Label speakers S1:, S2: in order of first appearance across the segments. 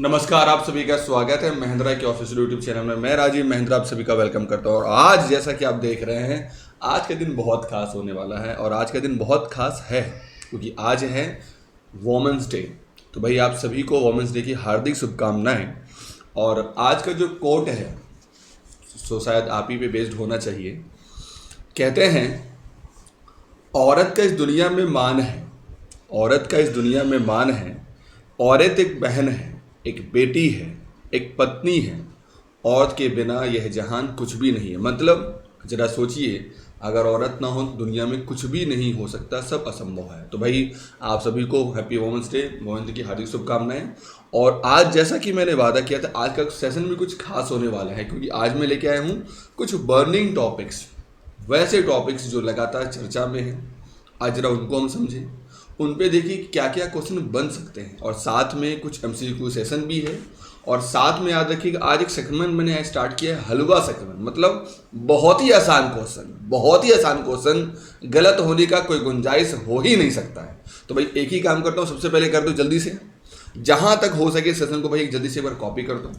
S1: नमस्कार, आप सभी का स्वागत है महिंद्रा के ऑफिशियल यूट्यूब चैनल में। मैं राजीव महिंद्रा आप सभी का वेलकम करता हूँ। और आज जैसा कि आप देख रहे हैं, आज का दिन बहुत खास होने वाला है। और आज का दिन बहुत खास है क्योंकि आज है वोमेंस डे। तो भाई आप सभी को वोमेंस डे की हार्दिक शुभकामनाएं। और आज का जो कोट है सो शायद आप ही पे बेस्ड होना चाहिए। कहते हैं, औरत का इस दुनिया में मान है, औरत का इस दुनिया में मान है। औरत एक बहन है, एक बेटी है, एक पत्नी है। औरत के बिना यह जहान कुछ भी नहीं है। मतलब जरा सोचिए, अगर औरत ना हो दुनिया में कुछ भी नहीं हो सकता, सब असंभव है। तो भाई आप सभी को happy women's day, women's day की हार्दिक शुभकामनाएं। और आज जैसा कि मैंने वादा किया था, आज का सेशन भी कुछ खास होने वाला है क्योंकि आज मैं लेके आया हूँ कुछ बर्निंग टॉपिक्स, वैसे टॉपिक्स जो लगातार चर्चा में हैं। आज जरा उनको हम समझें, उन पे देखिए क्या क्या क्वेश्चन बन सकते हैं। और साथ में कुछ एमसीक्यू सेशन भी है। और साथ में याद रखिएगा, आज एक सेगमेंट मैंने स्टार्ट किया है, हलवा सेगमेंट। मतलब बहुत ही आसान क्वेश्चन, बहुत ही आसान क्वेश्चन, गलत होने का कोई गुंजाइश हो ही नहीं सकता है। तो भाई एक ही काम करता हूँ, सबसे पहले कर दो जल्दी से, जहाँ तक हो सके सेशन को भाई जल्दी से एक बार कॉपी कर दो,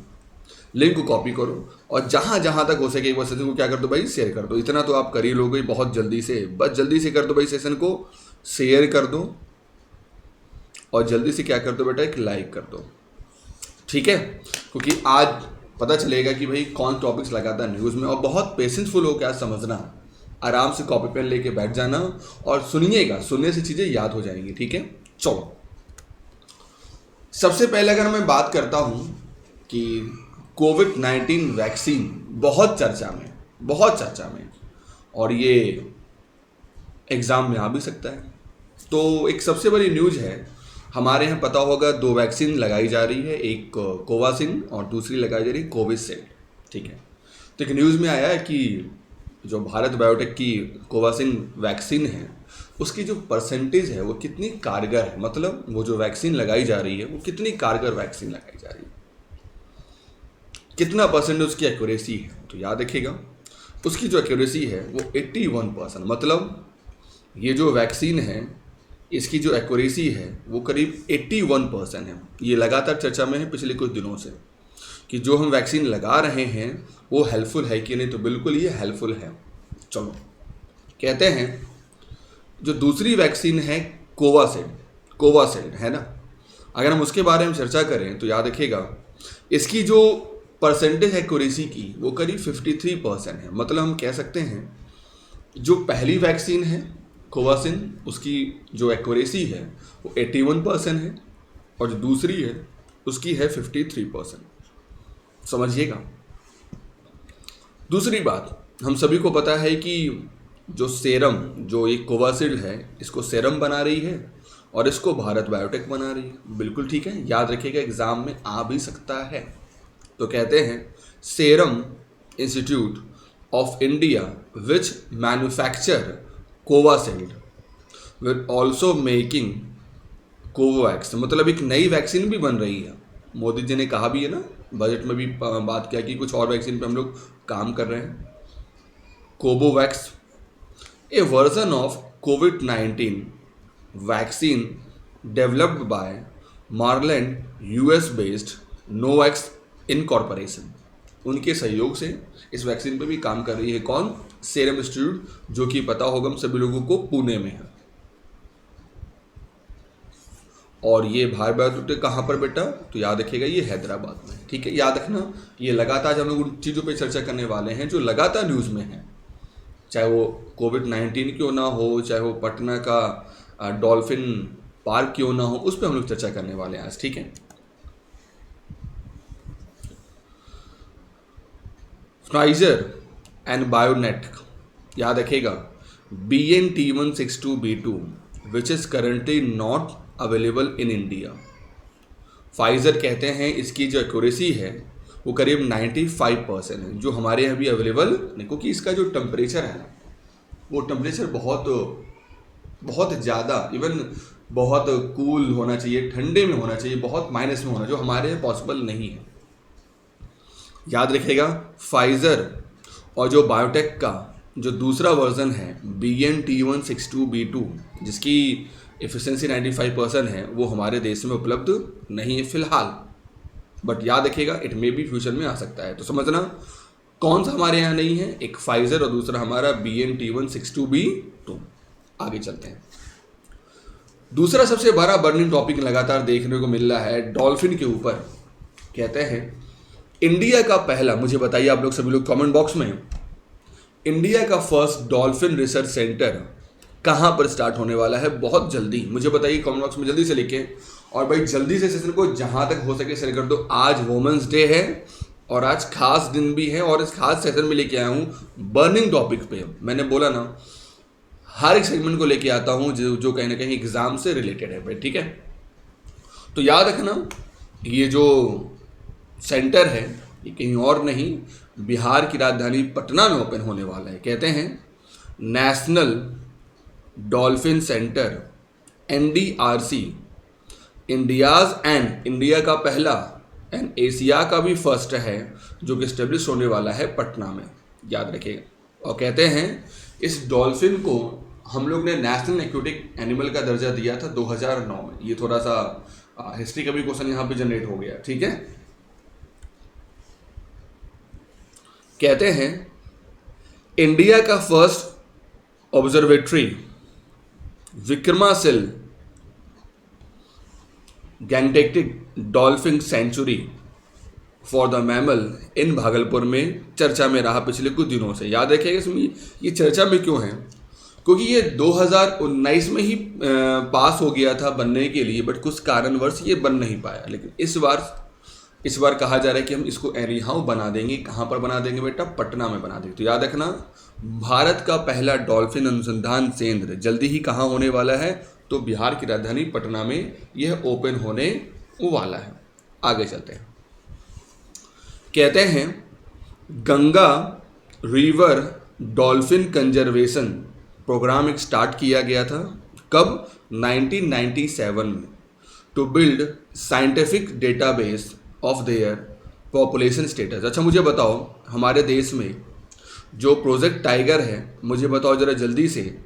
S1: लिंक को कॉपी करो। और जहाँ जहाँ तक हो सके एक बार सेशन को क्या कर दो भाई, शेयर कर दो। इतना तो आप कर ही लोगे बहुत जल्दी से, बस जल्दी से कर दो भाई, सेशन को शेयर कर दो। और जल्दी से क्या कर दो बेटा, एक लाइक कर दो, ठीक है। क्योंकि आज पता चलेगा कि भाई कौन टॉपिक्स लगातार न्यूज़ में। और बहुत पेशेंसफुल हो क्या समझना, आराम से कॉपी पेन लेके बैठ जाना और सुनिएगा, सुनने से चीज़ें याद हो जाएंगी, ठीक है। चलो, सबसे पहले अगर मैं बात करता हूँ कि कोविड-19 वैक्सीन बहुत चर्चा में, बहुत चर्चा में, और ये एग्ज़ाम में आ भी सकता है। तो एक सबसे बड़ी न्यूज़ है, हमारे यहाँ पता होगा 2 वैक्सीन लगाई जा रही है, एक कोवाक्सिन और दूसरी लगाई जा रही है कोविशील्ड, ठीक है। तो एक न्यूज़ में आया है कि जो भारत बायोटेक की कोवाक्सिन वैक्सीन है, उसकी जो परसेंटेज है वो कितनी कारगर है। मतलब वो जो वैक्सीन लगाई जा रही है वो कितनी कारगर वैक्सीन लगाई जा रही है, कितना परसेंट उसकी एक्यूरेसी है। तो याद रखिएगा, उसकी जो एक्यूरेसी है वो 81%। मतलब ये जो वैक्सीन है, इसकी जो एक्यूरेसी है वो करीब 81% है। ये लगातार चर्चा में है पिछले कुछ दिनों से कि जो हम वैक्सीन लगा रहे हैं वो हेल्पफुल है कि नहीं। तो बिल्कुल ये हेल्पफुल है। चलो, कहते हैं जो दूसरी वैक्सीन है कोवाशील्ड है ना, अगर हम उसके बारे में चर्चा करें तो याद रखिएगा, इसकी जो परसेंटेज एक्यूरेसी की वो करीब 53% है। मतलब हम कह सकते हैं जो पहली वैक्सीन है कोवाक्सिन, उसकी जो एक्यूरेसी है वो 81% है, और जो दूसरी है उसकी है 53%। समझिएगा। दूसरी बात, हम सभी को पता है कि जो सेरम, जो ये कोवाशील्ड है, इसको सेरम बना रही है और इसको भारत बायोटेक बना रही है। बिल्कुल ठीक है, याद रखिएगा, एग्जाम में आ भी सकता है। तो कहते हैं Serum Institute of India which manufacture Covishield will also making Covax. मतलब एक नई वैक्सीन भी बन रही है। मोदी जी ने कहा भी है ना, बजट में भी बात किया कि कुछ और वैक्सीन पे हम लोग काम कर रहे हैं। कोवोवैक्स, ए वर्जन ऑफ कोविड-19 vaccine developed by Maryland US based Novavax incorporation. उनके सहयोग से इस वैक्सीन पे भी काम कर रही है कौन, सेरम इंस्टीट्यूट, जो कि पता होगा हम सभी लोगों को पुणे में है। और ये भारत बायोटेक कहाँ पर बेटा, तो याद रखिएगा ये हैदराबाद में, ठीक है। याद रखना, ये लगातार हम लोग उन चीज़ों पे चर्चा करने वाले हैं जो लगातार न्यूज़ में है, चाहे वो कोविड-19 क्यों ना हो, चाहे वो पटना का डॉल्फिन पार्क क्यों ना हो, उस पर हम लोग चर्चा करने वाले हैं आज, ठीक है। फाइजर एंड बायोनेट, याद रखेगा BNT162b2 which is currently not available in India. Pfizer कहते हैं इसकी जो एक्यूरेसी है वो करीब 95% है, जो हमारे यहाँ भी अवेलेबल नहीं, क्योंकि इसका जो टेम्परेचर है ना, वो टेम्परेचर बहुत ज़्यादा, इवन बहुत कूल होना चाहिए, ठंडे में होना चाहिए, बहुत माइनस में होना, जो हमारे यहाँ पॉसिबल नहीं है। याद रखिएगा, फाइजर और जो बायोटेक का जो दूसरा वर्जन है BNT162b2, जिसकी एफिशिएंसी 95% है, वो हमारे देश में उपलब्ध नहीं है फिलहाल। बट याद रखिएगा इट मे बी फ्यूचर में आ सकता है। तो समझना कौन सा हमारे यहाँ नहीं है, एक फाइजर और दूसरा हमारा BNT162b2। आगे चलते हैं। दूसरा सबसे बड़ा बर्निंग टॉपिक लगातार देखने को मिल रहा है डॉल्फिन के ऊपर। कहते हैं इंडिया का पहला, मुझे बताइए आप लोग सभी लोग कमेंट बॉक्स में, इंडिया का फर्स्ट डॉल्फिन रिसर्च सेंटर कहाँ पर स्टार्ट होने वाला है बहुत जल्दी? मुझे बताइए कमेंट बॉक्स में जल्दी से लिखें। और भाई जल्दी से सेशन को जहाँ तक हो सके शेयर कर दो। आज वुमेन्स डे है और आज खास दिन भी है और इस खास सेशन में लेके आया हूँ बर्निंग टॉपिक पे। मैंने बोला ना हर एक सेगमेंट को लेके आता हूँ जो कहीं ना कहीं एग्जाम से रिलेटेड है भाई, ठीक है। तो याद रखना ये जो सेंटर है ये कहीं और नहीं, बिहार की राजधानी पटना में ओपन होने वाला है। कहते हैं national dolphin centre NDRC, India का पहला एंड एशिया का भी फर्स्ट है जो कि स्टेब्लिश होने वाला है पटना में, याद रखिएगा। और कहते हैं इस डॉल्फिन को हम लोग ने नेशनल एक्वेटिक एनिमल का दर्जा दिया था 2009 में। ये थोड़ा सा हिस्ट्री का भी क्वेश्चन यहाँ पे जनरेट हो गया, ठीक है। कहते हैं इंडिया का first observatory Vikramshila gangetic dolphin sanctuary for the mammal in Bhagalpur में चर्चा में रहा पिछले कुछ दिनों से। याद रखिएगा इसमें ये चर्चा में क्यों है, क्योंकि ये 2019 में ही पास हो गया था बनने के लिए, बट कुछ कारणवश ये बन नहीं पाया। लेकिन इस बार कहा जा रहा है कि हम इसको एनी हाउ बना देंगे। कहाँ पर बना देंगे बेटा? पटना में बना देंगे। तो याद रखना भारत का पहला डॉल्फिन अनुसंधान केंद्र जल्दी ही कहाँ होने वाला है? तो बिहार की राजधानी पटना में यह ओपन होने वाला है। आगे चलते हैं। कहते हैं Ganga river dolphin conservation programme एक स्टार्ट किया गया था। कब? 1997 में, to build scientific database of their population status. अच्छा मुझे बताओ हमारे देश में जो प्रोजेक्ट टाइगर है, मुझे बताओ जरा जल्दी से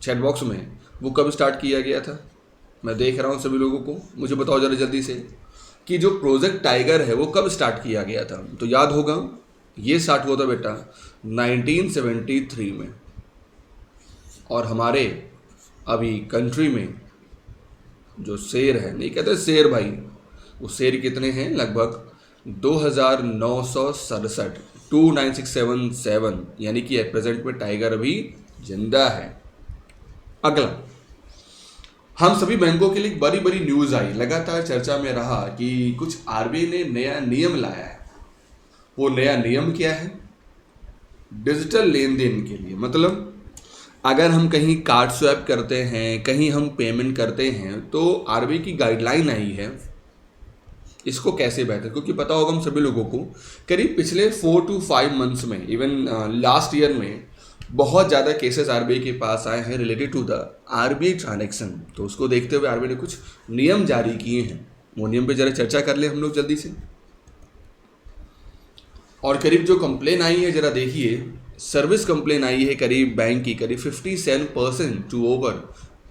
S1: चैट बॉक्स में, वो कब स्टार्ट किया गया था? मैं देख रहा हूँ सभी लोगों को, मुझे बताओ जरा जल्दी से कि जो प्रोजेक्ट टाइगर है वो कब स्टार्ट किया गया था? तो याद होगा ये स्टार्ट हुआ था बेटा 1973 में। और हमारे अभी कंट्री में जो शेर है, नहीं कहते शेर भाई, वो शेर कितने हैं? लगभग 2967, 29677, यानी कि प्रेजेंट में टाइगर अभी जिंदा है। अगला, हम सभी बैंकों के लिए एक बड़ी बड़ी न्यूज आई, लगातार चर्चा में रहा कि कुछ RBI ने नया नियम लाया है। वो नया नियम क्या है? डिजिटल लेन देन के लिए, मतलब अगर हम कहीं कार्ड स्वैप करते हैं, कहीं हम पेमेंट करते हैं, तो RBI की गाइडलाइन आई है इसको कैसे बेहतर, क्योंकि पता होगा हम सभी लोगों को करीब पिछले 4 to 5 मंथ्स में, इवन लास्ट ईयर में बहुत ज़्यादा केसेस RBI के पास आए हैं related to the RBI transaction. तो उसको देखते हुए RBI ने कुछ नियम जारी किए हैं। वो नियम पे जरा चर्चा कर ले हम लोग जल्दी से। और करीब जो कंप्लेन आई है जरा देखिए, सर्विस कंप्लेन आई है करीब बैंक की करीब 57% टू ओवर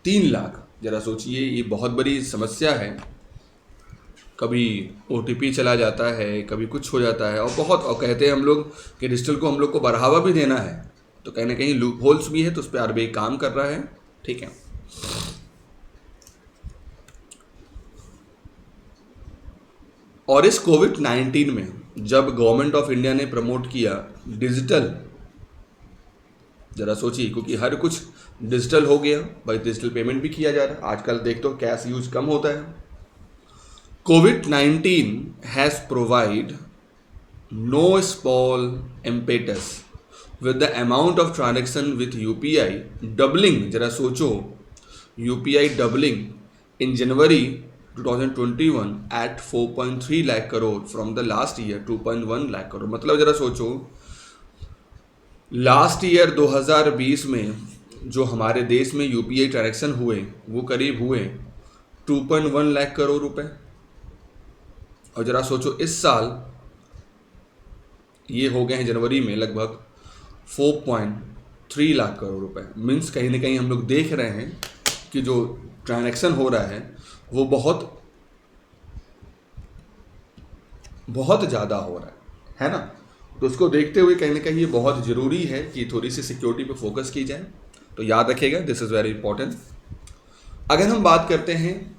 S1: 3 लाख। जरा सोचिए ये बहुत बड़ी समस्या है। कभी OTP चला जाता है, कभी कुछ हो जाता है, और कहते हैं हम लोग कि डिजिटल को हम लोग को बढ़ावा भी देना है, तो कहीं ना कहीं लूप होल्स भी है, तो उस पर RBI काम कर रहा है, ठीक है। और इस कोविड-19 में जब गवर्नमेंट ऑफ इंडिया ने प्रमोट किया डिजिटल, जरा सोचिए, क्योंकि हर कुछ डिजिटल हो गया भाई, डिजिटल पेमेंट भी किया जा रहा है आजकल। देख तो कैश यूज कम होता है। COVID-19 has provide no small impetus with the amount of transaction with UPI doubling, जरा सोचो, UPI doubling in January 2021 at 4.3 lakh crore from the last year 2.1 lakh crore। मतलब जरा सोचो लास्ट ईयर 2020 में जो हमारे देश में UPI ट्रांजेक्शन हुए वो करीब हुए 2.1 लाख करोड़ रुपए। और जरा सोचो इस साल ये हो गए हैं जनवरी में लगभग 4.3 लाख करोड़ रुपए। मीन्स कहीं ना कहीं हम लोग देख रहे हैं कि जो ट्रांजैक्शन हो रहा है वो बहुत बहुत ज़्यादा हो रहा है ना। तो उसको देखते हुए कहीं ना कहीं ये बहुत ज़रूरी है कि थोड़ी सी सिक्योरिटी पे फोकस की जाए। तो याद रखिएगा, दिस इज़ वेरी इंपॉर्टेंट। अगर हम बात करते हैं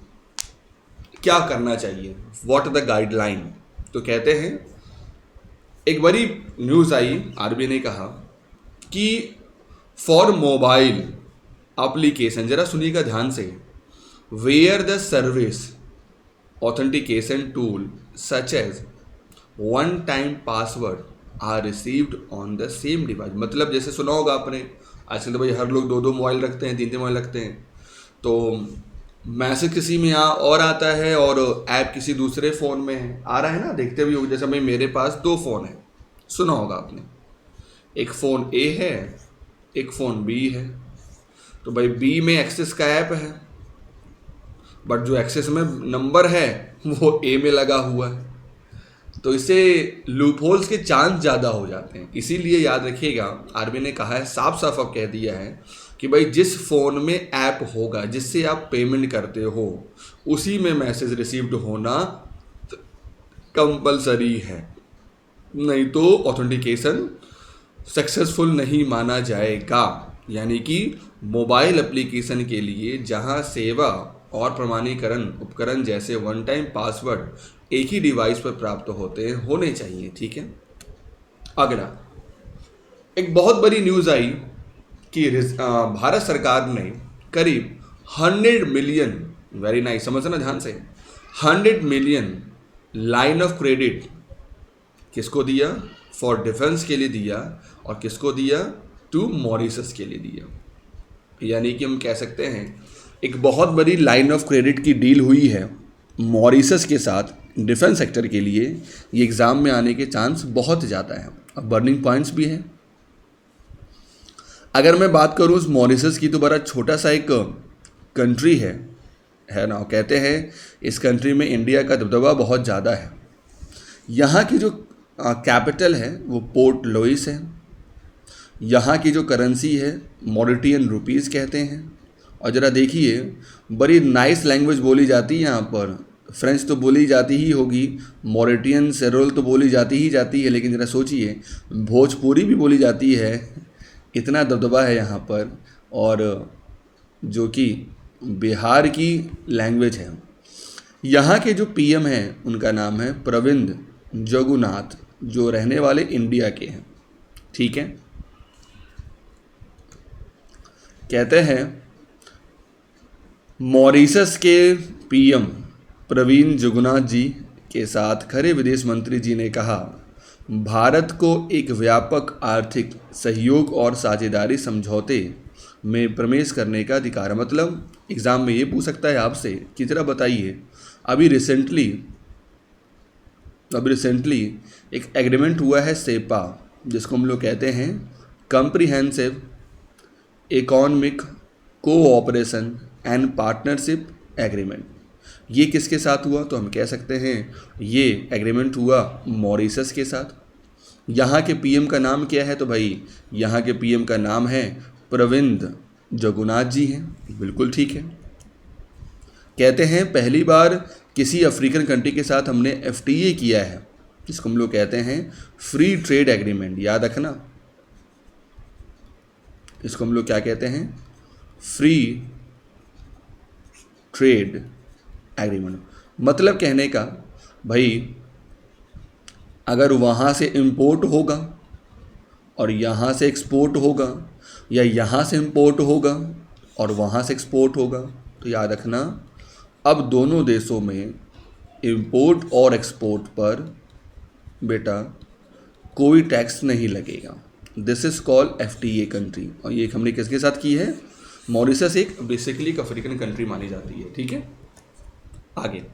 S1: क्या करना चाहिए, व्हाट द गाइडलाइन, तो कहते हैं एक बड़ी न्यूज़ आई, आरबीआई ने कहा कि फॉर मोबाइल एप्लीकेशन, जरा सुनिएगा ध्यान से, where the service authentication tool such as one time password are received on the same device. मतलब जैसे सुना होगा आपने, आजकल तो भाई हर लोग दो दो मोबाइल रखते हैं, तीन तीन मोबाइल रखते हैं, तो मैसेज किसी में और आता है और ऐप किसी दूसरे फ़ोन में है, आ रहा है ना, देखते भी हो। जैसे भाई मेरे पास दो फ़ोन है, सुना होगा आपने, एक फ़ोन ए है, एक फ़ोन बी है। तो भाई बी में एक्सेस का ऐप है, बट जो एक्सेस में नंबर है वो ए में लगा हुआ है। तो इससे लूप होल्स के चांस ज़्यादा हो जाते हैं। इसीलिए याद रखिएगा, आरबीआई ने कहा है, साफ साफ अब कह दिया है कि भाई जिस फ़ोन में ऐप होगा जिससे आप पेमेंट करते हो, उसी में मैसेज रिसीव्ड होना कंपलसरी है, नहीं तो ऑथेंटिकेशन सक्सेसफुल नहीं माना जाएगा। यानी कि मोबाइल एप्लीकेशन के लिए जहां सेवा और प्रमाणीकरण उपकरण जैसे वन टाइम पासवर्ड एक ही डिवाइस पर प्राप्त होते हैं, होने चाहिए। ठीक है। अगला एक बहुत बड़ी न्यूज़ आई कि भारत सरकार ने करीब 100 मिलियन, वेरी नाइस, समझना ध्यान से, 100 मिलियन लाइन ऑफ क्रेडिट किसको दिया, फॉर डिफेंस के लिए दिया, और किसको दिया, टू मॉरिशस के लिए दिया। यानी कि हम कह सकते हैं एक बहुत बड़ी लाइन ऑफ क्रेडिट की डील हुई है मॉरिशस के साथ डिफेंस सेक्टर के लिए। ये एग्ज़ाम में आने के चांस बहुत ज़्यादा है, अब बर्निंग पॉइंट्स भी हैं। अगर मैं बात करूँ उस मॉरिशस की, तो बड़ा छोटा सा एक कंट्री है ना। कहते हैं इस कंट्री में इंडिया का दबदबा बहुत ज़्यादा है। यहाँ की जो कैपिटल है वो पोर्ट लुइस है। यहाँ की जो करेंसी है मॉरिटियन रुपीज़ कहते हैं। और ज़रा देखिए, बड़ी नाइस लैंग्वेज बोली जाती है यहाँ पर। फ्रेंच तो बोली जाती ही होगी, मॉरिटियन सेरोल तो बोली जाती ही जाती है, लेकिन ज़रा सोचिए भोजपुरी भी बोली जाती है। इतना दबदबा है यहाँ पर, और जो कि बिहार की लैंग्वेज है। यहाँ के जो पीएम हैं उनका नाम है प्रविंद जगुनाथ, जो रहने वाले इंडिया के हैं। ठीक है। कहते हैं मॉरिशस के पीएम प्रवीण जगन्नाथ जी के साथ खड़े विदेश मंत्री जी ने कहा, भारत को एक व्यापक आर्थिक सहयोग और साझेदारी समझौते में प्रवेश करने का अधिकार है। मतलब एग्ज़ाम में ये पूछ सकता है आपसे कि ज़रा बताइए, अभी रिसेंटली एक एग्रीमेंट हुआ है सेपा, जिसको हम लोग कहते हैं comprehensive economic cooperation and partnership agreement. ये किसके साथ हुआ, तो हम कह सकते हैं ये एग्रीमेंट हुआ मॉरिशस के साथ। यहाँ के पीएम का नाम क्या है, तो भाई यहाँ के पीएम का नाम है प्रविंद जगन्नाथ जी हैं। बिल्कुल ठीक है। कहते हैं पहली बार किसी अफ्रीकन कंट्री के साथ हमने एफटीए किया है, जिसको हम लोग कहते हैं फ्री ट्रेड एग्रीमेंट। याद रखना, इसको हम लोग क्या कहते हैं, फ्री ट्रेड एग्रीमेंट। मतलब कहने का भाई, अगर वहाँ से इंपोर्ट होगा और यहाँ से एक्सपोर्ट होगा, या यहाँ से इंपोर्ट होगा और वहाँ से एक्सपोर्ट होगा, तो याद रखना अब दोनों देशों में इंपोर्ट और एक्सपोर्ट पर बेटा कोई टैक्स नहीं लगेगा। This is called FTA country. और ये हमने किसके साथ की है, मॉरिशस एक बेसिकली एक अफ्रीकन कंट्री मानी जाती है। ठीक है। आगे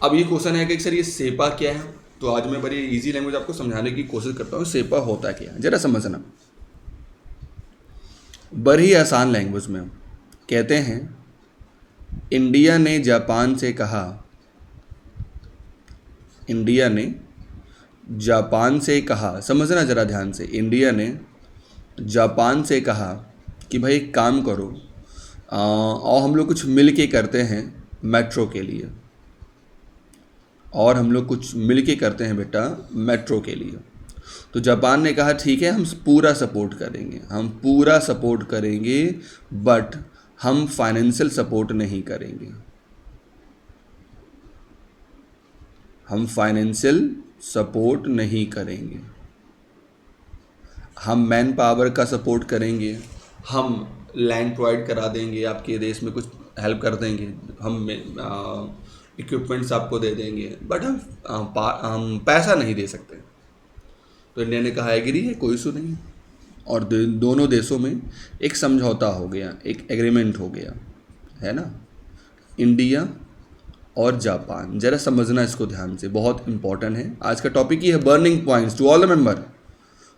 S1: अब ये क्वेश्चन है कि सर ये सेपा क्या है, तो आज मैं बड़ी इजी लैंग्वेज आपको समझाने की कोशिश करता हूँ। सेपा होता क्या है, जरा समझना। बड़ी आसान लैंग्वेज में कहते हैं इंडिया ने जापान से कहा, इंडिया ने जापान से कहा, समझना ज़रा ध्यान से, इंडिया ने जापान से कहा कि भाई एक काम करो, और हम लोग कुछ मिल के करते हैं मेट्रो के लिए। और हम लोग कुछ मिल के करते हैं बेटा मेट्रो के लिए। तो जापान ने कहा ठीक है हम पूरा सपोर्ट करेंगे, हम पूरा सपोर्ट करेंगे, बट हम फाइनेंशियल सपोर्ट नहीं करेंगे, हम फाइनेंशियल सपोर्ट नहीं करेंगे, हम मैन पावर का सपोर्ट करेंगे, हम लैंड प्रोवाइड करा देंगे, आपके देश में कुछ हेल्प कर देंगे, हम इक्विपमेंट्स आपको दे देंगे, बट हम पैसा नहीं दे सकते। तो इंडिया ने कहा एग्री है, कोई इशू नहीं। और दोनों देशों में एक समझौता हो गया, एक एग्रीमेंट हो गया, है ना। इंडिया और जापान, ज़रा समझना इसको ध्यान से, बहुत इंपॉर्टेंट है। आज का टॉपिक ही है burning points to all the member.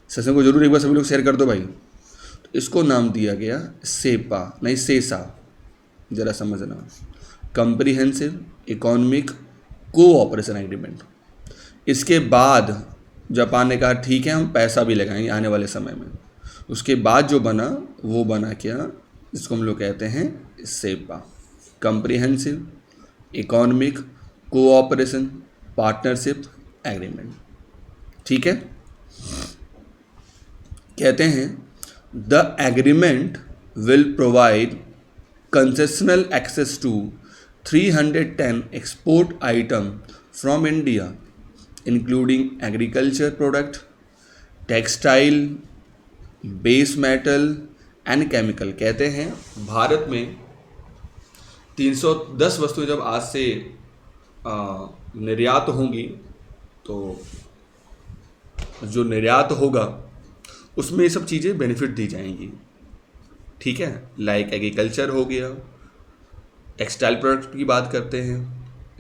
S1: Session को जरूर एक बार सभी लोग शेयर कर दो भाई। तो इसको नाम दिया गया सेपा, नहीं सेसा, ज़रा समझना, कंप्रीहेंसिव इकोनॉमिक कोऑपरेशन एग्रीमेंट। इसके बाद जापान ने कहा ठीक है हम पैसा भी लगाएंगे आने वाले समय में। उसके बाद जो बना वो बना क्या, इसको हम लोग कहते हैं CEPA, comprehensive economic cooperation partnership agreement. ठीक है, कहते हैं the agreement will provide concessional access to 310 export item from India including agriculture product, textile, base metal and chemical. कहते हैं भारत में 310 वस्तुएं जब आज से निर्यात होंगी, तो जो निर्यात होगा उसमें ये सब चीज़ें बेनिफिट दी जाएंगी। ठीक है, लाइक एग्रीकल्चर हो गया, टेक्सटाइल प्रोडक्ट की बात करते हैं,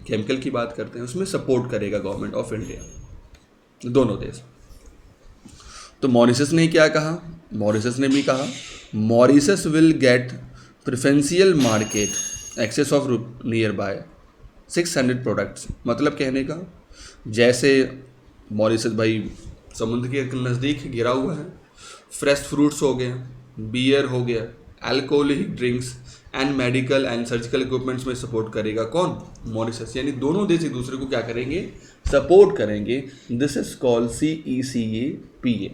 S1: केमिकल की बात करते हैं, उसमें सपोर्ट करेगा गवर्नमेंट ऑफ इंडिया, दोनों देश। तो मॉरिशस ने क्या कहा, मॉरिशस ने भी कहा Mauritius will get preferential market access of near by 600 products. मतलब कहने का, जैसे मॉरिशस भाई समुद्र के नज़दीक घिरा हुआ है, फ्रेश फ्रूट्स हो गए, बियर हो गया, alcoholic drinks and medical and surgical equipments में सपोर्ट करेगा कौन, मॉरिशस। यानी दोनों देश एक दूसरे को क्या करेंगे, सपोर्ट करेंगे। This is called CECAPA,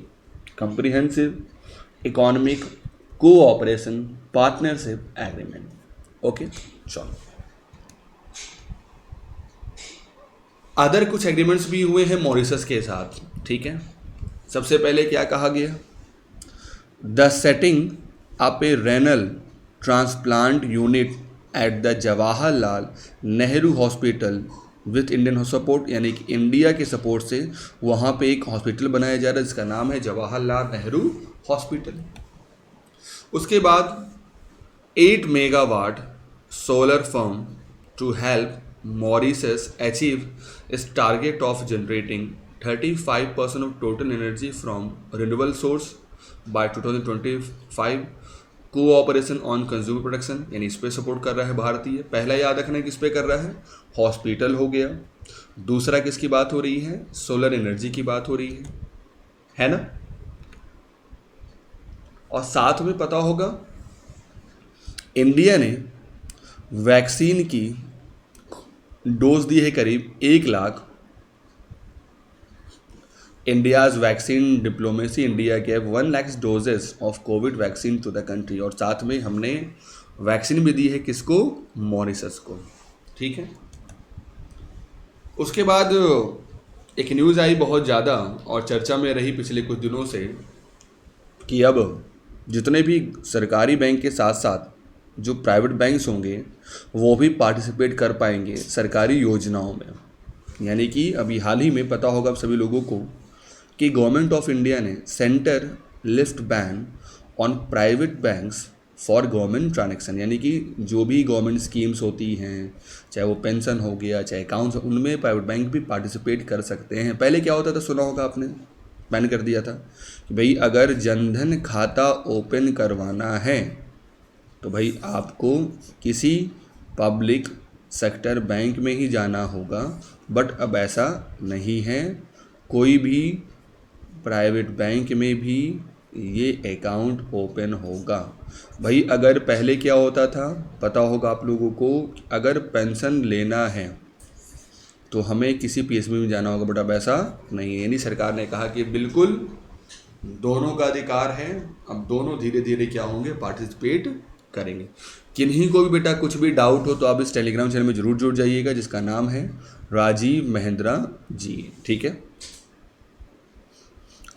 S1: comprehensive economic cooperation partnership agreement. Okay, चलो अदर कुछ एग्रीमेंट्स भी हुए हैं मॉरिशस के साथ। ठीक है, सबसे पहले क्या कहा गया, the setting up A renal transplant unit at the Jawaharlal Nehru hospital with Indian support. यानी कि इंडिया के सपोर्ट से वहाँ पे एक हॉस्पिटल बनाया जा रहा है जिसका नाम है जवाहरलाल नेहरू हॉस्पिटल। उसके बाद 8 megawatt solar farm to help Mauritius achieve its target of generating 35% of total energy from renewable source by 2025। Cooperation on consumer production, यानी इस पे सपोर्ट कर रहा है भारतीय। पहला याद रखना है किस पे कर रहा है, हॉस्पिटल हो गया। दूसरा किसकी बात हो रही है, सोलर एनर्जी की बात हो रही है ना। और साथ में पता होगा इंडिया ने वैक्सीन की डोज दी है करीब 1 lakh. India's vaccine diplomacy, India gave 1 lakh doses of Covid vaccine to the country. और साथ में हमने वैक्सीन भी दी है किसको, मॉरिशस को। ठीक है, उसके बाद एक न्यूज़ आई बहुत ज़्यादा और चर्चा में रही पिछले कुछ दिनों से कि अब जितने भी सरकारी बैंक के साथ साथ जो प्राइवेट बैंक्स होंगे वो भी पार्टिसिपेट कर पाएंगे सरकारी योजनाओं में। यानी कि अभी हाल ही में पता होगा आप सभी लोगों को कि गवर्नमेंट ऑफ इंडिया ने centre lift ban on private banks for government transaction. यानी कि जो भी गवर्नमेंट स्कीम्स होती हैं, चाहे वो पेंशन हो गया, चाहे अकाउंट्स, उनमें प्राइवेट बैंक भी पार्टिसिपेट कर सकते हैं। पहले क्या होता था, सुना होगा आपने, बैन कर दिया था कि भाई अगर जनधन खाता ओपन करवाना है तो भाई आपको किसी पब्लिक सेक्टर बैंक में ही जाना होगा। बट अब ऐसा नहीं है, कोई भी प्राइवेट बैंक में भी ये अकाउंट ओपन होगा। भाई अगर पहले क्या होता था पता होगा आप लोगों को, अगर पेंशन लेना है तो हमें किसी पीएसबी में जाना होगा बेटा, वैसा नहीं है। यानी सरकार ने कहा कि बिल्कुल दोनों का अधिकार है, अब दोनों धीरे धीरे क्या होंगे, पार्टिसिपेट करेंगे। किन्हीं को भी बेटा कुछ भी डाउट हो तो आप इस टेलीग्राम चैनल में जरूर जुड़ जाइएगा, जिसका नाम है राजीव महिंद्रा जी, ठीक है।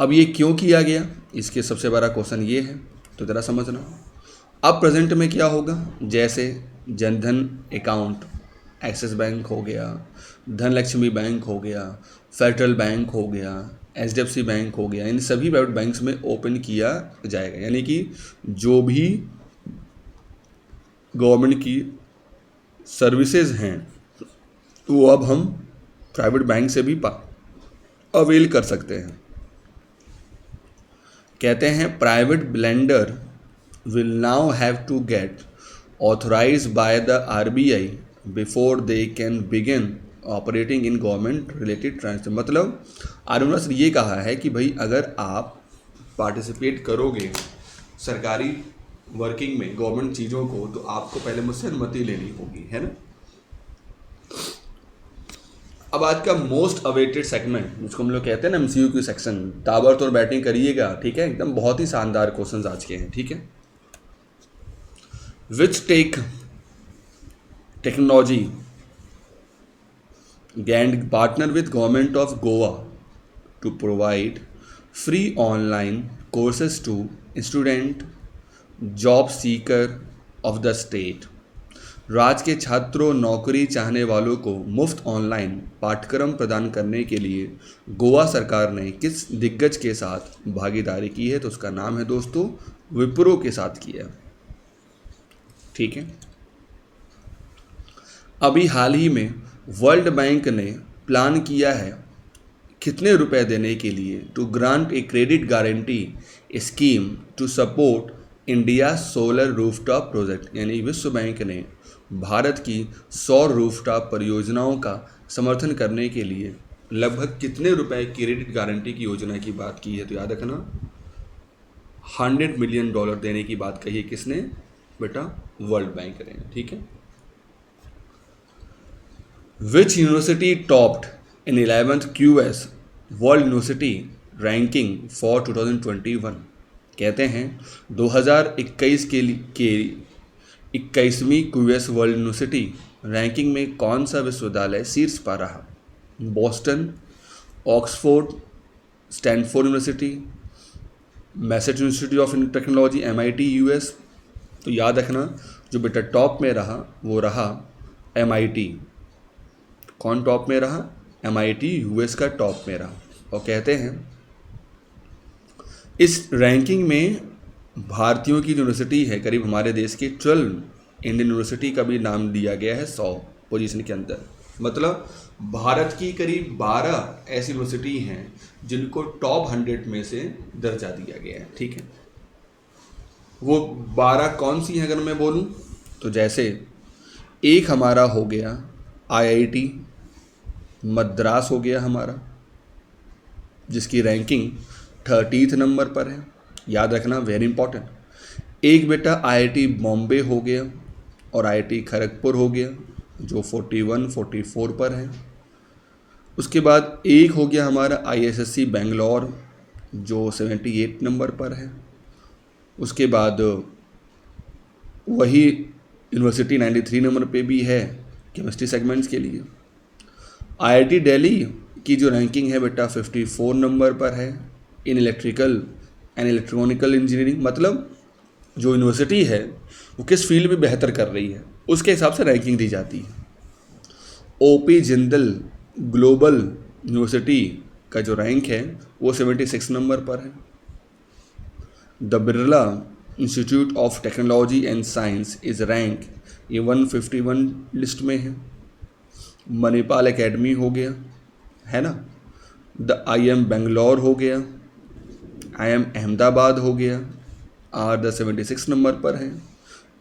S1: अब ये क्यों किया गया, इसके सबसे बड़ा क्वेश्चन ये है, तो ज़रा समझना। अब प्रेजेंट में क्या होगा, जैसे जनधन अकाउंट एक्सिस बैंक हो गया, धनलक्ष्मी बैंक हो गया, फेडरल बैंक हो गया, एचडीएफसी बैंक हो गया, इन सभी प्राइवेट बैंक्स में ओपन किया जाएगा। यानी कि जो भी गवर्नमेंट की सर्विसेज हैं वो अब हम प्राइवेट बैंक से भी अवेल कर सकते हैं। कहते हैं private blender will now have to get authorized by the RBI before they can begin operating in government related transaction। मतलब आरबीआई ने ये कहा है कि भाई अगर आप पार्टिसिपेट करोगे सरकारी वर्किंग में, गवर्नमेंट चीज़ों को, तो आपको पहले मुझसे अनुमति लेनी होगी, है ना। अब आज का मोस्ट अवेटेड सेगमेंट, जिसको हम लोग कहते हैं ना MCQ सेक्शन, ताबड़तोड़ बैटिंग करिएगा, ठीक है, एकदम बहुत ही शानदार क्वेश्चंस आज के हैं, ठीक है। Which technology gained partner with government of Goa to provide free online courses to student job seeker of the state। राज्य के छात्रों, नौकरी चाहने वालों को मुफ्त ऑनलाइन पाठ्यक्रम प्रदान करने के लिए गोवा सरकार ने किस दिग्गज के साथ भागीदारी की है, तो उसका नाम है दोस्तों विप्रो के साथ किया, ठीक है। अभी हाल ही में वर्ल्ड बैंक ने प्लान किया है कितने रुपए देने के लिए, to grant a credit guarantee scheme to support India solar rooftop project. यानी विश्व बैंक ने भारत की सौर रूफटॉप परियोजनाओं का समर्थन करने के लिए लगभग कितने रुपए की क्रेडिट गारंटी की योजना की बात की है, तो याद रखना $100 मिलियन देने की बात कही है, किसने बेटा, वर्ल्ड बैंक ने, ठीक है। Which university topped in 11th QS world university ranking for 2021। कहते हैं 2021 के 21वीं QS वर्ल्ड यूनिवर्सिटी रैंकिंग में कौन सा विश्वविद्यालय शीर्ष पर रहा, Boston, Oxford, Stanford university, Massachusetts institute of technology MIT US। तो याद रखना जो बेटा टॉप में रहा वो रहा MIT। कौन टॉप में रहा, MIT US का टॉप में रहा। और कहते हैं इस रैंकिंग में भारतीयों की यूनिवर्सिटी है करीब हमारे देश की 12 इंडियन यूनिवर्सिटी का भी नाम दिया गया है 100 पोजीशन के अंदर। मतलब भारत की करीब 12 ऐसी यूनिवर्सिटी हैं जिनको टॉप 100 में से दर्जा दिया गया है, ठीक है। वो 12 कौन सी हैं अगर मैं बोलूं, तो जैसे एक हमारा हो गया IIT मद्रास हो गया हमारा, जिसकी रैंकिंग 30th नंबर पर है, याद रखना वेरी इंपॉर्टेंट। एक बेटा IIT बॉम्बे हो गया और IIT खड़गपुर हो गया जो 41-44 पर है। उसके बाद एक हो गया हमारा ISSC बेंगलोर जो 78 नंबर पर है। उसके बाद वही यूनिवर्सिटी 93 नंबर पे भी है केमिस्ट्री सेगमेंट्स के लिए। IIT दिल्ली की जो रैंकिंग है बेटा 54 नंबर पर है in electrical and electronical engineering. मतलब जो यूनिवर्सिटी है वो किस फील्ड में बेहतर कर रही है उसके हिसाब से रैंकिंग दी जाती है। OP जिंदल ग्लोबल यूनिवर्सिटी का जो रैंक है वो 76 नंबर पर है। The Birla institute of technology and science is rank ये 151 लिस्ट में है। मणिपाल एकेडमी हो गया, है ना। द IIM बेंगलोर हो गया, IIM अहमदाबाद हो गया, द 76 नंबर पर है,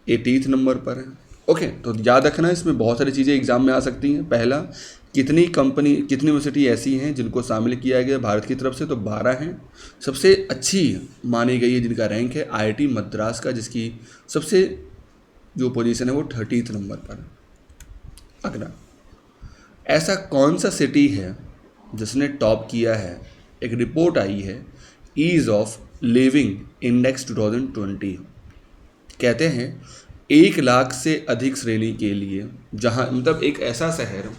S1: 80th नंबर पर है। ओके, तो याद रखना इसमें बहुत सारी चीज़ें एग्जाम में आ सकती हैं। पहला, कितनी यूनिवर्सिटी ऐसी हैं जिनको शामिल किया गया भारत की तरफ से, तो 12 हैं। सबसे अच्छी मानी गई है जिनका रैंक है IIT मद्रास का, जिसकी सबसे जो पोजीशन है वो 30th नंबर पर है। अगला, ऐसा कौन सा सिटी है जिसने टॉप किया है? एक रिपोर्ट आई है ईज ऑफ लिविंग इंडेक्स 2020। कहते हैं 1 लाख से अधिक श्रेणी के लिए, जहाँ मतलब एक ऐसा शहर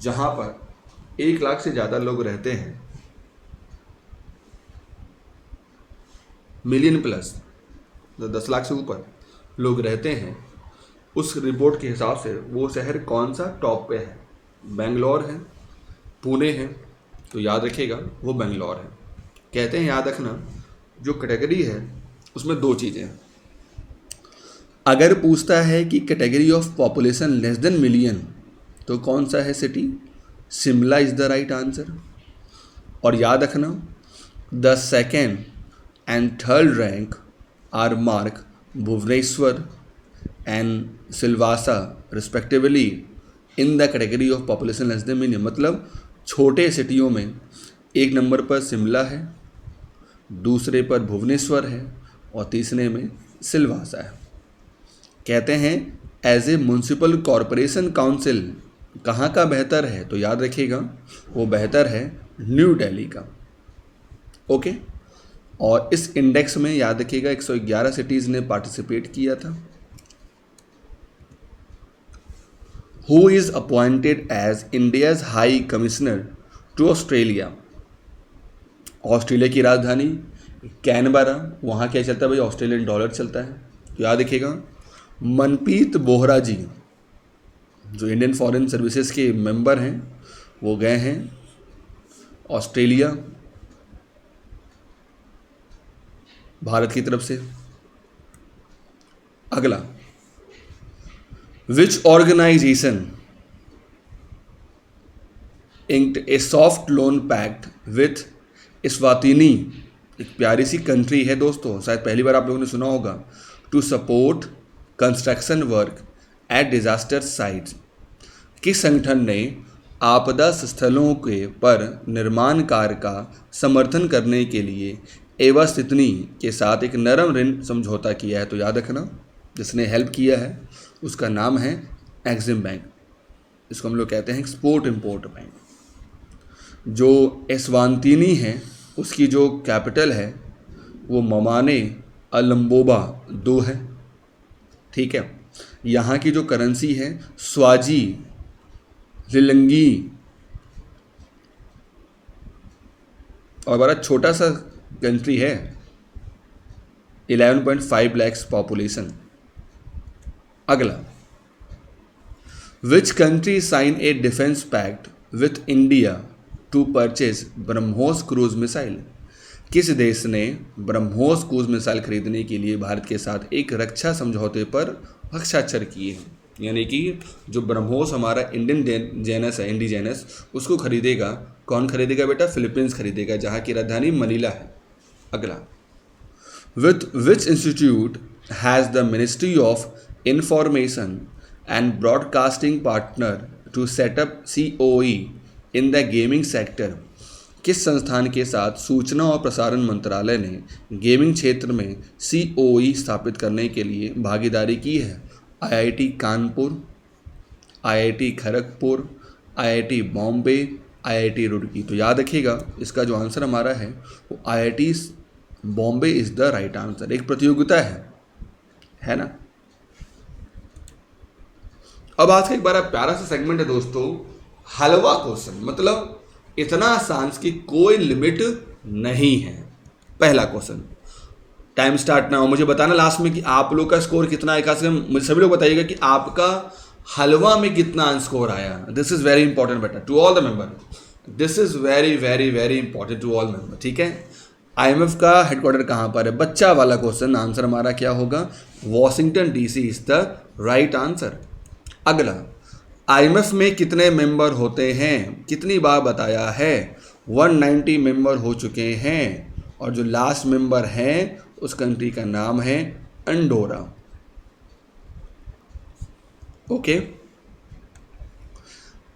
S1: जहाँ पर 1 लाख से ज़्यादा लोग रहते हैं, मिलियन प्लस, 10 लाख से ऊपर लोग रहते हैं, उस रिपोर्ट के हिसाब से वो शहर कौन सा टॉप पे है? बेंगलोर है, पुणे है, तो याद रखिएगा वो बेंगलोर है। कहते हैं याद रखना जो कैटेगरी है उसमें 2 चीज़ें हैं। अगर पूछता है कि category of population less than million तो कौन सा है city? Shimla is the right answer. और याद रखना the second and third rank are mark Bhubaneswar and Silvassa respectively in the category of population less than million. मतलब छोटे सिटियों में 1 नंबर पर शिमला है, दूसरे पर भुवनेश्वर है और तीसरे में सिलवासा है। कहते हैं as a municipal corporation council कहाँ का बेहतर है? तो याद रखिएगा वो बेहतर है न्यू दिल्ली का। ओके, और इस इंडेक्स में याद रखिएगा 111 सिटीज़ ने पार्टिसिपेट किया था। Who is appointed as India's high commissioner to Australia? Australia की राजधानी कैनबरा, वहाँ क्या चलता है भाई? ऑस्ट्रेलियन डॉलर चलता है। तो याद रखिएगा मनप्रीत बोहरा जी जो इंडियन फॉरेन सर्विसेज के मेंबर हैं वो गए हैं ऑस्ट्रेलिया भारत की तरफ से। अगला, which organisation inked a soft loan pact with Eswatini, एक प्यारी सी कंट्री है दोस्तों, शायद पहली बार आप लोगों ने सुना होगा, to support construction work at disaster sites. किस संगठन ने आपदा स्थलों के पर निर्माण कार्य का समर्थन करने के लिए एवास्तिनी के साथ एक नरम ऋण समझौता किया है? तो याद रखना जिसने हेल्प किया है उसका नाम है एक्सिम बैंक। इसको हम लोग कहते हैं एक्सपोर्ट इम्पोर्ट बैंक। जो एस्वातिनी है उसकी जो कैपिटल है वो ममाने अलम्बोबा 2 है, ठीक है। यहाँ की जो करेंसी है स्वाजी लिलंगी, और बड़ा छोटा सा कंट्री है, 11.5 लाख पॉपुलेशन। अगला, which country sign a defence pact with India to purchase BrahMos cruise missile? किस देश ने ब्रह्मोस क्रूज मिसाइल खरीदने के लिए भारत के साथ एक रक्षा समझौते पर हस्ताक्षर किए हैं? यानी कि जो ब्रह्मोस हमारा इंडियन जेनस है, इंडिजेनस, उसको खरीदेगा कौन? खरीदेगा बेटा फिलीपींस खरीदेगा, जहाँ की राजधानी मनीला है। अगला, with which institute has the ministry of information and broadcasting partner to set up COE in the gaming sector? किस संस्थान के साथ सूचना और प्रसारण मंत्रालय ने गेमिंग क्षेत्र में COE स्थापित करने के लिए भागीदारी की है? IIT Kanpur, IIT Kharagpur, IIT Bombay, IIT Roorkee. तो याद रखिएगा इसका जो आंसर हमारा है वो IIT Bombay is the right answer. एक प्रतियोगिता है ना। अब आज का एक बार प्यारा सा सेगमेंट है दोस्तों, हलवा क्वेश्चन, मतलब इतना आसान की कोई लिमिट नहीं है। पहला क्वेश्चन, टाइम स्टार्ट ना हो, मुझे बताना लास्ट में कि आप लोग का स्कोर कितना है। खासकर मुझे सभी लोग बताइएगा कि आपका हलवा में कितना स्कोर आया। दिस इज वेरी इंपॉर्टेंट बेटा to all the member, this is very very very important to all member, ठीक है। IMF का हेडक्वार्टर कहाँ पर है? बच्चा वाला क्वेश्चन, आंसर हमारा क्या होगा? Washington DC is the right answer. अगला, IMF में कितने मेंबर होते हैं? कितनी बार बताया है? 190 मेंबर हो चुके हैं, और जो लास्ट मेंबर हैं उस कंट्री का नाम है अंडोरा। ओके,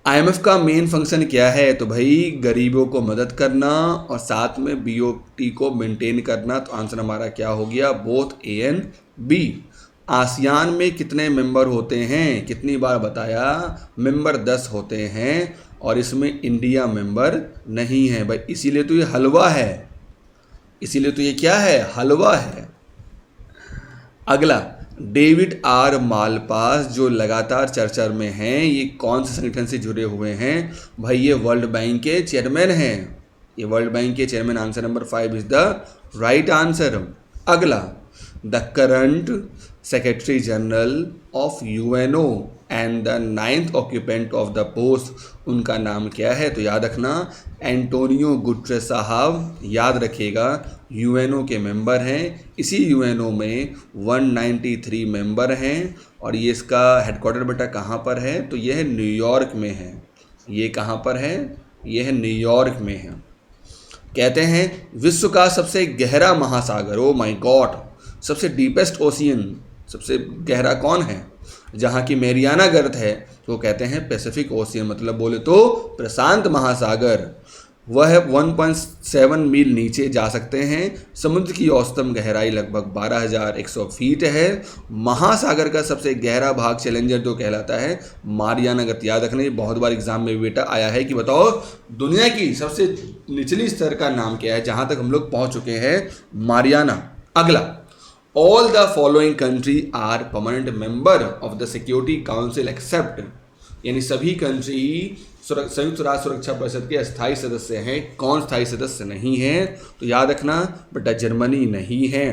S1: IMF का मेन फंक्शन क्या है? तो भाई गरीबों को मदद करना और साथ में BOT को मेंटेन करना। तो आंसर हमारा क्या हो गया? Both A and B। ASEAN में कितने मेंबर होते हैं? कितनी बार बताया? मेंबर 10 होते हैं और इसमें इंडिया मेंबर नहीं है भाई, इसीलिए तो ये हलवा है, इसीलिए तो ये क्या है? हलवा है। अगला, डेविड आर मालपास जो लगातार चर्चा में हैं, ये कौन से संगठन से जुड़े हुए हैं? भाई ये वर्ल्ड बैंक के चेयरमैन हैं, ये वर्ल्ड बैंक के chairman. Answer number 5 is the right answer. अगला, the current secretary general of UNO and the 9th occupant of the post, उनका नाम क्या है? तो याद रखना एंटोनियो गुटरेस साहब, याद रखिएगा यूएनओ के मेंबर हैं। इसी यूएनओ में 193 मेंबर हैं और ये इसका हेडक्वार्टर बेटा कहाँ पर है? तो ये है न्यूयॉर्क में है। ये कहाँ पर है? ये है न्यूयॉर्क में है। कहते हैं विश्व का सबसे गहरा महासागर, ओ माय गॉड, सबसे डीपेस्ट ओशियन, सबसे गहरा कौन है? जहाँ की मैरियाना गर्त है तो कहते हैं पैसिफिक ओशियन, मतलब बोले तो प्रशांत महासागर। वह 1.7 मील नीचे जा सकते हैं। समुद्र की औसतन गहराई लगभग 12,100 फीट है। महासागर का सबसे गहरा भाग चैलेंजर जो कहलाता है मारियाना गर्त। याद रखना, ये बहुत बार एग्जाम में बेटा आया है कि बताओ दुनिया की सबसे निचली स्तर का नाम क्या है जहाँ तक हम लोग पहुँच चुके हैं? मारियाना। अगला, all the following country are permanent member of the security council except, यानी सभी कंट्री संयुक्त राष्ट्र सुरक्षा परिषद के अस्थायी सदस्य हैं। कौन स्थायी सदस्य नहीं है? तो याद रखना बेटा जर्मनी नहीं है।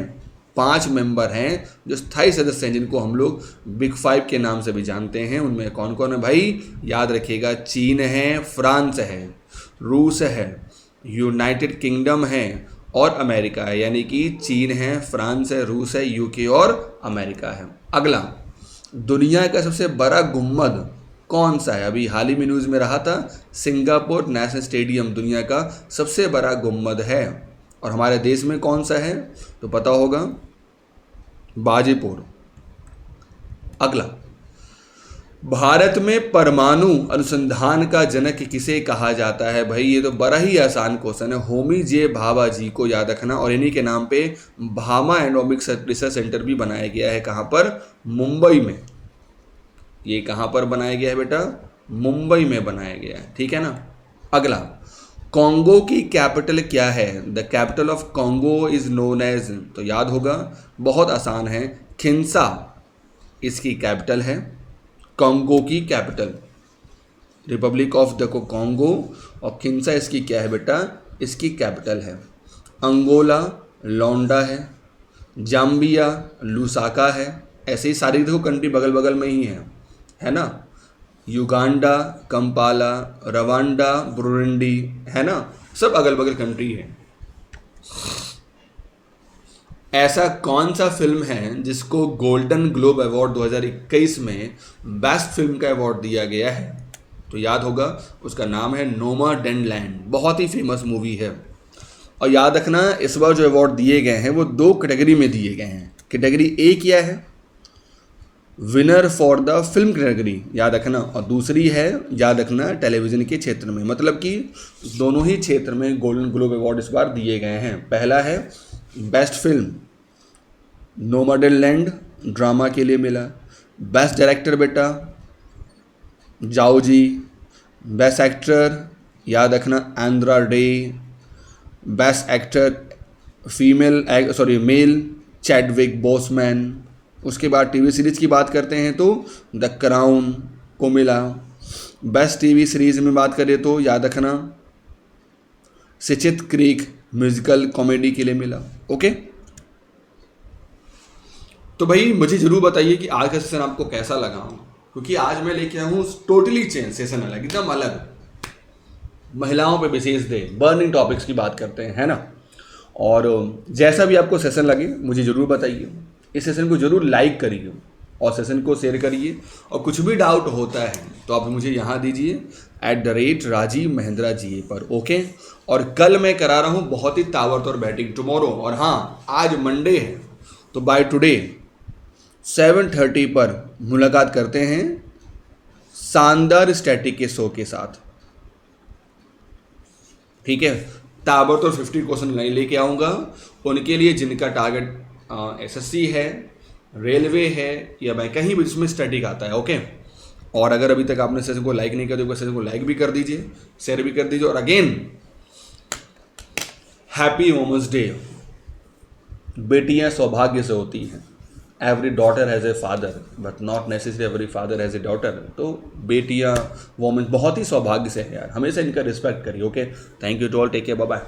S1: 5 मेंबर हैं जो स्थायी सदस्य हैं, जिनको हम लोग बिग 5 के नाम से भी जानते हैं। उनमें कौन कौन है भाई? याद रखिएगा, चीन है, फ्रांस है, रूस है, यूनाइटेड किंगडम है और अमेरिका है। यानी कि चीन है, फ्रांस है, रूस है, यूके और अमेरिका है। अगला, दुनिया का सबसे बड़ा गुम्बद कौन सा है? अभी हाल ही में न्यूज़ में रहा था, सिंगापुर नेशनल स्टेडियम दुनिया का सबसे बड़ा गुम्बद है। और हमारे देश में कौन सा है? तो पता होगा, बाजीपुर। अगला, भारत में परमाणु अनुसंधान का जनक किसे कहा जाता है? भाई ये तो बड़ा ही आसान क्वेश्चन है। होमी जे भाभा जी को याद रखना, और इन्हीं के नाम पे भामा एटॉमिक रिसर्च सेंटर भी बनाया गया है। कहाँ पर? मुंबई में। ये कहाँ पर बनाया गया है बेटा? मुंबई में बनाया गया है, ठीक है ना। अगला, कॉन्गो की कैपिटल क्या है? The capital of Congo is known as, तो याद होगा, बहुत आसान है, खिंसा इसकी कैपिटल है। कॉन्गो की capital Republic of the Congo, और खिंसा इसकी क्या है बेटा? इसकी कैपिटल है। अंगोला लौंडा है, जाम्बिया लुसाका है। ऐसे ही सारी देखो कंट्री बगल बगल में ही है ना। युगांडा कंपाला, रवांडा बुरुंडी, है ना, सब अगल बगल कंट्री है। ऐसा कौन सा फिल्म है जिसको गोल्डन ग्लोब अवार्ड 2021 में बेस्ट फिल्म का अवार्ड दिया गया है? तो याद होगा, उसका नाम है नोमाडेनलैंड। बहुत ही फेमस मूवी है। और याद रखना, इस बार जो अवार्ड दिए गए हैं वो 2 कैटेगरी में दिए गए हैं। कैटेगरी ए क्या है? Winner for the film category, याद रखना, और दूसरी है, याद रखना, टेलीविज़न के क्षेत्र में। मतलब कि दोनों ही क्षेत्र में गोल्डन ग्लोब अवार्ड इस बार दिए गए हैं। पहला है बेस्ट फिल्म, नोमाडेनलैंड ड्रामा के लिए मिला। बेस्ट डायरेक्टर बेटा जाओ जी। बेस्ट एक्टर याद रखना Andra day. Best actor male Chadwick Boseman. उसके बाद टीवी सीरीज़ की बात करते हैं तो द क्राउन को मिला। बेस्ट टीवी सीरीज़ में बात करें तो याद रखना सिचित क्रीक म्यूजिकल कॉमेडी के लिए मिला। ओके, तो भाई मुझे ज़रूर बताइए कि आज का सेशन आपको कैसा लगा, क्योंकि आज मैं लेके आया हूँ टोटली चेंज सेशन, अलग, एकदम अलग, महिलाओं पे विशेष दे, बर्निंग टॉपिक्स की बात करते हैं, है ना। और जैसा भी आपको सेशन लगे मुझे ज़रूर बताइए। इस सेशन को ज़रूर लाइक करिए और सेशन को शेयर करिए। और कुछ भी डाउट होता है तो आप मुझे यहाँ दीजिए @राजीव महिंद्रा GA पर। ओके, और कल मैं करा रहा हूँ बहुत ही ताबड़तोड़ बैटिंग टुमारो। और हाँ, आज मंडे है तो बाय टुडे 7:30 पर मुलाकात करते हैं शानदार स्टैटिक के शो के साथ, ठीक है। ताबड़तोड़ 50 क्वेश्चन नहीं लेके आऊँगा उनके लिए जिनका टारगेट SSC है, रेलवे है या बैंक, कहीं भी जिसमें स्टैटिक आता है। ओके, और अगर अभी तक आपने सेशन को लाइक नहीं किया तो सेशन को लाइक भी कर दीजिए, शेयर भी कर दीजिए। और अगेन हैप्पी वुमेन्स डे। बेटियां सौभाग्य से होती हैं। Every daughter has a father but not necessary every father has a daughter. तो बेटियां वुमेन बहुत ही सौभाग्य से है यार, हमेशा इनका रिस्पेक्ट करिए। Okay, thank you to all, take care, bye bye.